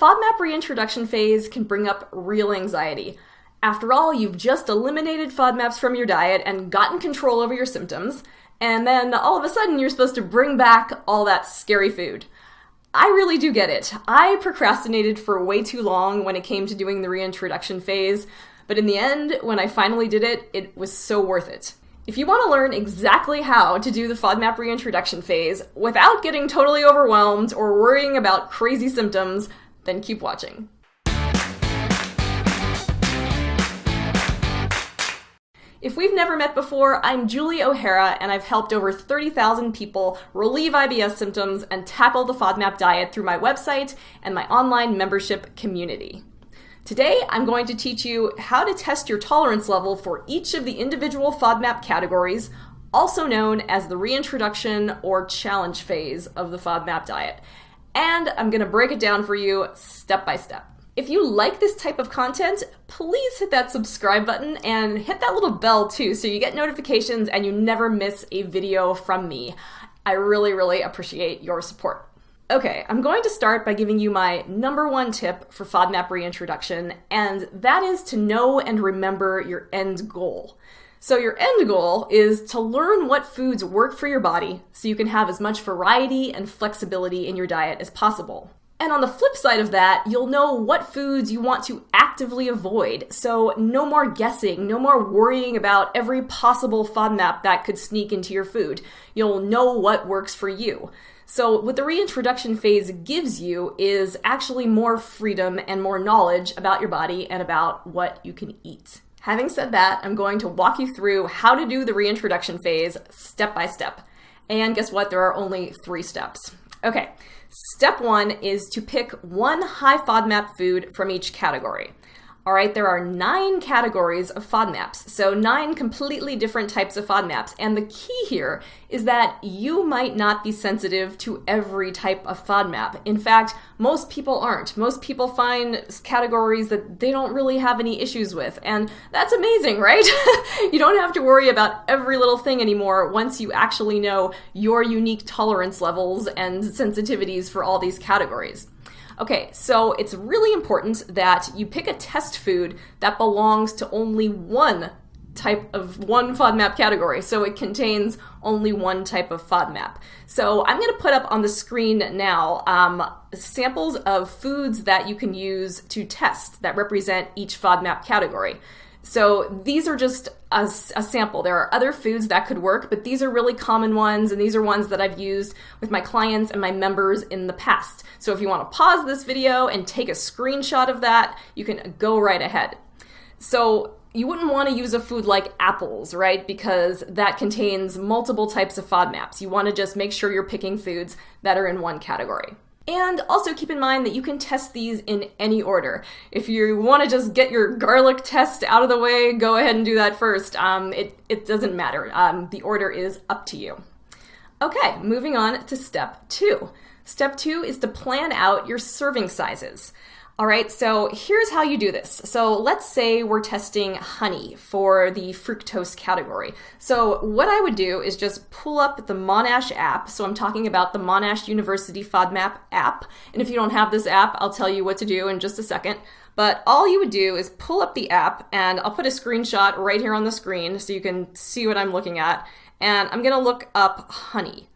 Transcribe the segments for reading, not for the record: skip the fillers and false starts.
FODMAP reintroduction phase can bring up real anxiety. After all, you've just eliminated FODMAPs from your diet and gotten control over your symptoms, and then all of a sudden you're supposed to bring back all that scary food. I really do get it. I procrastinated for way too long when it came to doing the reintroduction phase, but in the end, when I finally did it, it was so worth it. If you want to learn exactly how to do the FODMAP reintroduction phase without getting totally overwhelmed or worrying about crazy symptoms, then keep watching. If we've never met before, I'm Julie O'Hara, and I've helped over 30,000 people relieve IBS symptoms and tackle the FODMAP diet through my website and my online membership community. Today, I'm going to teach you how to test your tolerance level for each of the individual FODMAP categories, also known as the reintroduction or challenge phase of the FODMAP diet. And I'm going to break it down for you step by step. If you like this type of content, please hit that subscribe button and hit that little bell too so you get notifications and you never miss a video from me. I really appreciate your support. Okay, I'm going to start by giving you my number one tip for FODMAP reintroduction, and that is to know and remember your end goal. So your end goal is to learn what foods work for your body so you can have as much variety and flexibility in your diet as possible. And on the flip side of that, you'll know what foods you want to actively avoid. So no more guessing, no more worrying about every possible FODMAP that could sneak into your food. You'll know what works for you. So what the reintroduction phase gives you is actually more freedom and more knowledge about your body and about what you can eat. Having said that, I'm going to walk you through how to do the reintroduction phase step by step. And guess what? There are only 3 steps. Okay, step 1 is to pick one high FODMAP food from each category. All right, there are 9 categories of FODMAPs, so 9 completely different types of FODMAPs. And the key here is that you might not be sensitive to every type of FODMAP. In fact, most people aren't. Most people find categories that they don't really have any issues with. And that's amazing, right? You don't have to worry about every little thing anymore once you actually know your unique tolerance levels and sensitivities for all these categories. Okay, so it's really important that you pick a test food that belongs to only one FODMAP category. So it contains only one type of FODMAP. So I'm going to put up on the screen now samples of foods that you can use to test that represent each FODMAP category. So these are just a sample. There are other foods that could work, but these are really common ones, and these are ones that I've used with my clients and my members in the past. So if you want to pause this video and take a screenshot of that, you can go right ahead. So you wouldn't want to use a food like apples, right? Because that contains multiple types of FODMAPs. You want to just make sure you're picking foods that are in one category. And also keep in mind that you can test these in any order. If you want to just get your garlic test out of the way, go ahead and do that first. It doesn't matter. The order is up to you. Okay, moving on to step 2. Step 2 is to plan out your serving sizes. All right, so here's how you do this. So let's say we're testing honey for the fructose category. So what I would do is just pull up the Monash app. So I'm talking about the Monash University FODMAP app. And if you don't have this app, I'll tell you what to do in just a second. But all you would do is pull up the app, and I'll put a screenshot right here on the screen so you can see what I'm looking at. And I'm going to look up honey.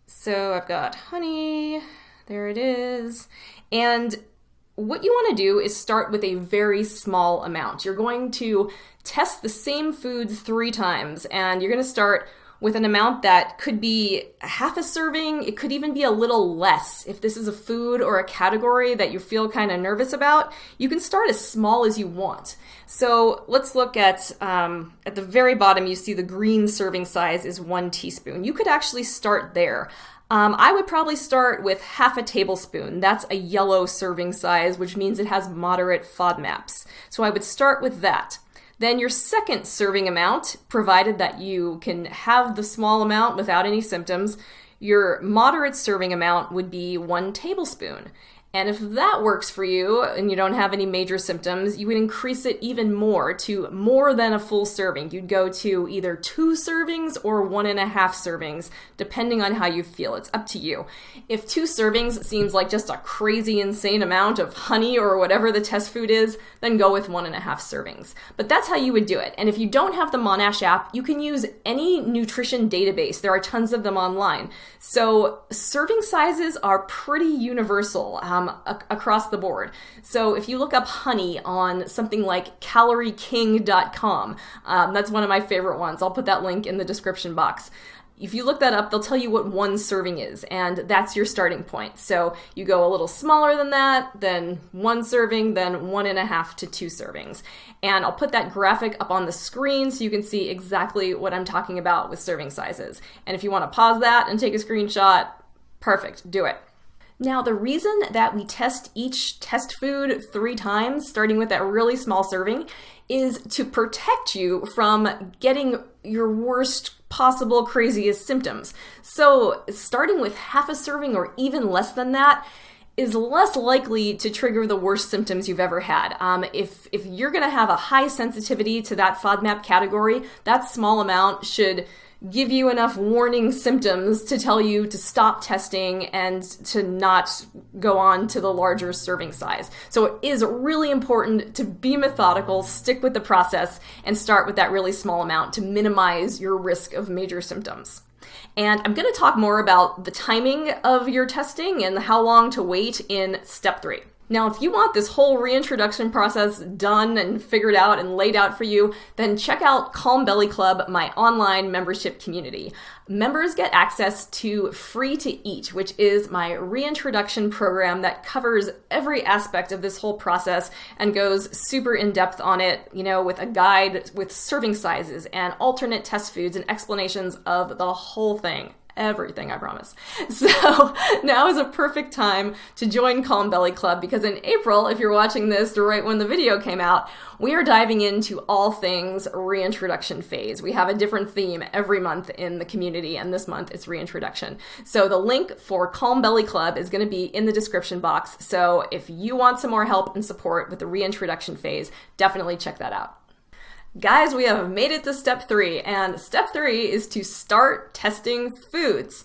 So I've got honey. There it is. And what you want to do is start with a very small amount. You're going to test the same food 3 times, and you're going to start with an amount that could be half a serving. It could even be a little less. If this is a food or a category that you feel kind of nervous about, you can start as small as you want. So let's look at the very bottom, you see the green serving size is 1 teaspoon. You could actually start there. I would probably start with half a tablespoon. That's a yellow serving size, which means it has moderate FODMAPs. So I would start with that. Then your second serving amount, provided that you can have the small amount without any symptoms, your moderate serving amount would be 1 tablespoon. And if that works for you and you don't have any major symptoms, you would increase it even more to more than a full serving. You'd go to either 2 servings or 1.5 servings, depending on how you feel. It's up to you. If 2 servings seems like just a crazy, insane amount of honey or whatever the test food is, then go with 1.5 servings. But that's how you would do it. And if you don't have the Monash app, you can use any nutrition database. There are tons of them online. So serving sizes are pretty universal across the board. So if you look up honey on something like calorieking.com, that's one of my favorite ones. I'll put that link in the description box. If you look that up, they'll tell you what 1 serving is, and that's your starting point. So you go a little smaller than that, then 1 serving, then 1.5 to 2 servings. And I'll put that graphic up on the screen so you can see exactly what I'm talking about with serving sizes. And if you want to pause that and take a screenshot, perfect, do it. Now, the reason that we test each test food 3 times, starting with that really small serving, is to protect you from getting your worst possible, craziest symptoms. So starting with half a serving or even less than that is less likely to trigger the worst symptoms you've ever had. If you're going to have a high sensitivity to that FODMAP category, that small amount should give you enough warning symptoms to tell you to stop testing and to not go on to the larger serving size. So it is really important to be methodical, stick with the process, and start with that really small amount to minimize your risk of major symptoms. And I'm going to talk more about the timing of your testing and how long to wait in step 3. Now, if you want this whole reintroduction process done and figured out and laid out for you, then check out Calm Belly Club, my online membership community. Members get access to Free to Eat, which is my reintroduction program that covers every aspect of this whole process and goes super in depth on it, with a guide with serving sizes and alternate test foods and explanations of the whole thing. Everything, I promise. So now is a perfect time to join Calm Belly Club because in April, if you're watching this right when the video came out, we are diving into all things reintroduction phase. We have a different theme every month in the community, and this month it's reintroduction. So the link for Calm Belly Club is going to be in the description box. So if you want some more help and support with the reintroduction phase, definitely check that out. Guys, we have made it to step 3, and step 3 is to start testing foods.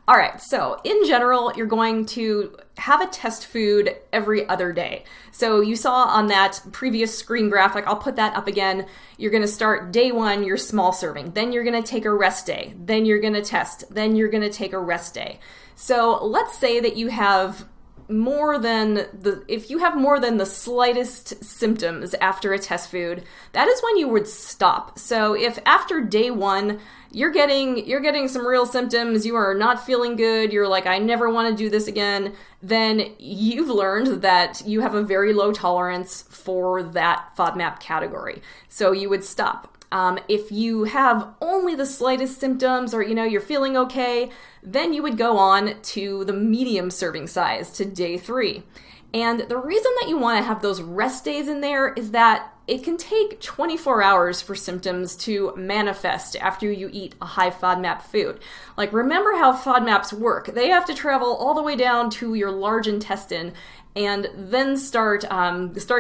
All right, so in general, you're going to have a test food every other day. So you saw on that previous screen graphic, I'll put that up again. You're going to start day 1, your small serving. Then you're going to take a rest day. Then you're going to test. Then you're going to take a rest day. So let's say that you have if you have more than the slightest symptoms after a test food, that is when you would stop. So if after day 1, you're getting some real symptoms, you are not feeling good, you're like, I never want to do this again, then you've learned that you have a very low tolerance for that FODMAP category. So you would stop. If you have only the slightest symptoms or, you're feeling okay, then you would go on to the medium serving size to day 3. And the reason that you want to have those rest days in there is that it can take 24 hours for symptoms to manifest after you eat a high FODMAP food. Like, remember how FODMAPs work. They have to travel all the way down to your large intestine and then start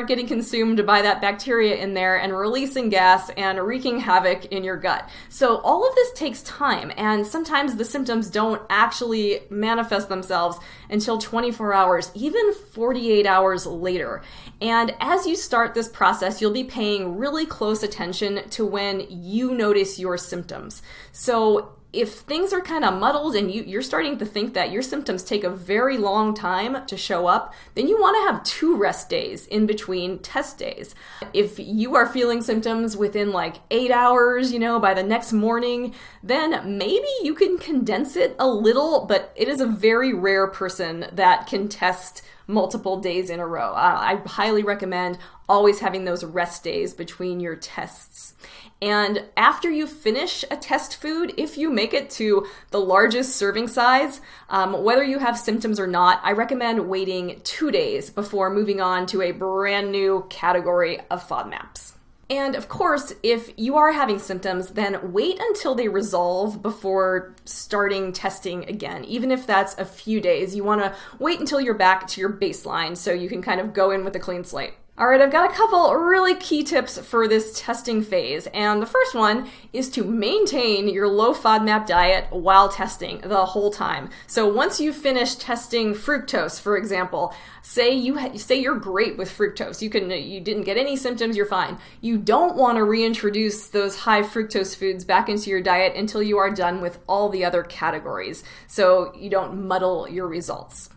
getting consumed by that bacteria in there and releasing gas and wreaking havoc in your gut. So all of this takes time, and sometimes the symptoms don't actually manifest themselves until 24 hours, even 48 hours later. And as you start this process, you'll be paying really close attention to when you notice your symptoms. So if things are kind of muddled and you're starting to think that your symptoms take a very long time to show up, then you want to have 2 rest days in between test days. If you are feeling symptoms within like 8 hours, by the next morning, then maybe you can condense it a little, but it is a very rare person that can test multiple days in a row. I highly recommend always having those rest days between your tests. And after you finish a test food, if you make it to the largest serving size, whether you have symptoms or not, I recommend waiting 2 days before moving on to a brand new category of FODMAPs. And of course, if you are having symptoms, then wait until they resolve before starting testing again. Even if that's a few days, you want to wait until you're back to your baseline so you can kind of go in with a clean slate. All right, I've got a couple really key tips for this testing phase, and the first one is to maintain your low FODMAP diet while testing the whole time. So once you finish testing fructose, for example, say you're great with fructose, you didn't get any symptoms, you're fine. You don't want to reintroduce those high fructose foods back into your diet until you are done with all the other categories, so you don't muddle your results.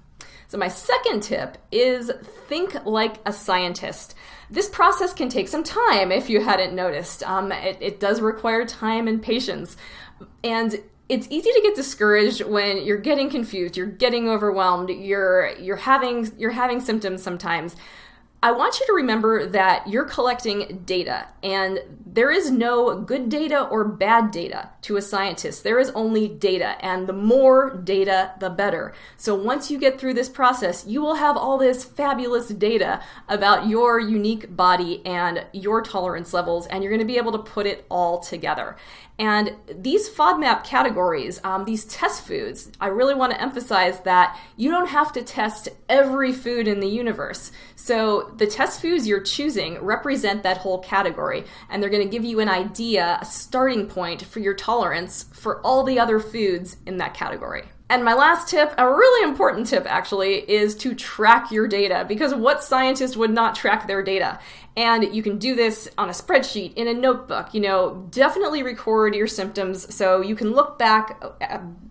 So my second tip is think like a scientist. This process can take some time if you hadn't noticed. It does require time and patience. And it's easy to get discouraged when you're getting confused, you're getting overwhelmed, you're having symptoms sometimes. I want you to remember that you're collecting data, and there is no good data or bad data to a scientist. There is only data, and the more data, the better. So once you get through this process, you will have all this fabulous data about your unique body and your tolerance levels, and you're going to be able to put it all together. And these FODMAP categories, these test foods, I really want to emphasize that you don't have to test every food in the universe. So the test foods you're choosing represent that whole category, and they're going to give you an idea, a starting point for your tolerance for all the other foods in that category. And my last tip, a really important tip actually, is to track your data, because what scientist would not track their data? And you can do this on a spreadsheet, in a notebook, definitely record your symptoms so you can look back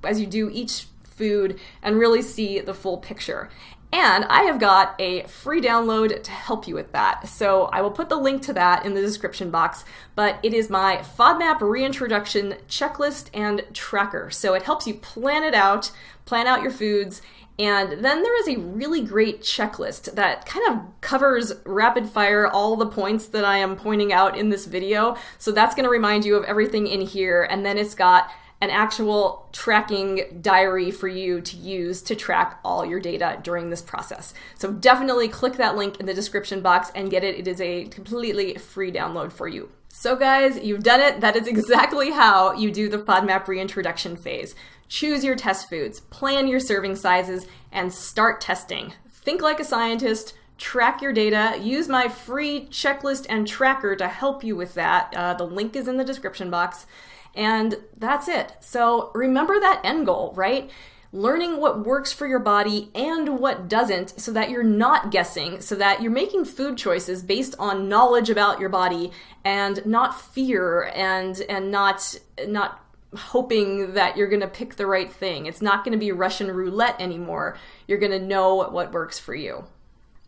as you do each food and really see the full picture. And I have got a free download to help you with that. So I will put the link to that in the description box, but it is my FODMAP Reintroduction checklist and tracker. So it helps you plan out your foods. And then there is a really great checklist that kind of covers rapid fire all the points that I am pointing out in this video. So that's going to remind you of everything in here. And then it's got an actual tracking diary for you to use to track all your data during this process. So definitely click that link in the description box and get it. It is a completely free download for you. So guys, you've done it. That is exactly how you do the FODMAP reintroduction phase. Choose your test foods, plan your serving sizes, and start testing. Think like a scientist, track your data, use my free checklist and tracker to help you with that. The link is in the description box. And that's it. So remember that end goal, right? Learning what works for your body and what doesn't, so that you're not guessing, so that you're making food choices based on knowledge about your body and not fear and not hoping that you're going to pick the right thing. It's not going to be Russian roulette anymore. You're going to know what works for you.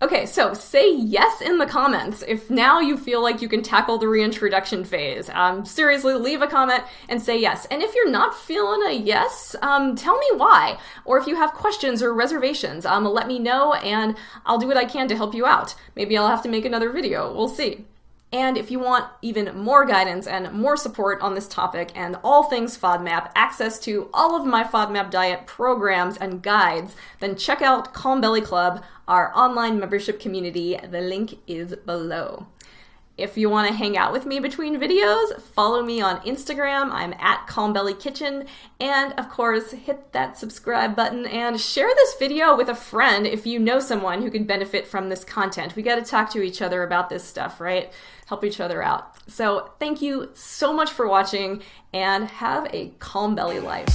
Okay, so say yes in the comments if now you feel like you can tackle the reintroduction phase. Seriously, leave a comment and say yes. And if you're not feeling a yes, tell me why. Or if you have questions or reservations, let me know and I'll do what I can to help you out. Maybe I'll have to make another video. We'll see. And if you want even more guidance and more support on this topic and all things FODMAP, access to all of my FODMAP diet programs and guides, then check out Calm Belly Club, our online membership community. The link is below. If you want to hang out with me between videos, follow me on Instagram. I'm at Calm Belly Kitchen. And of course, hit that subscribe button and share this video with a friend if you know someone who could benefit from this content. We got to talk to each other about this stuff, right? Help each other out. So thank you so much for watching and have a calm belly life.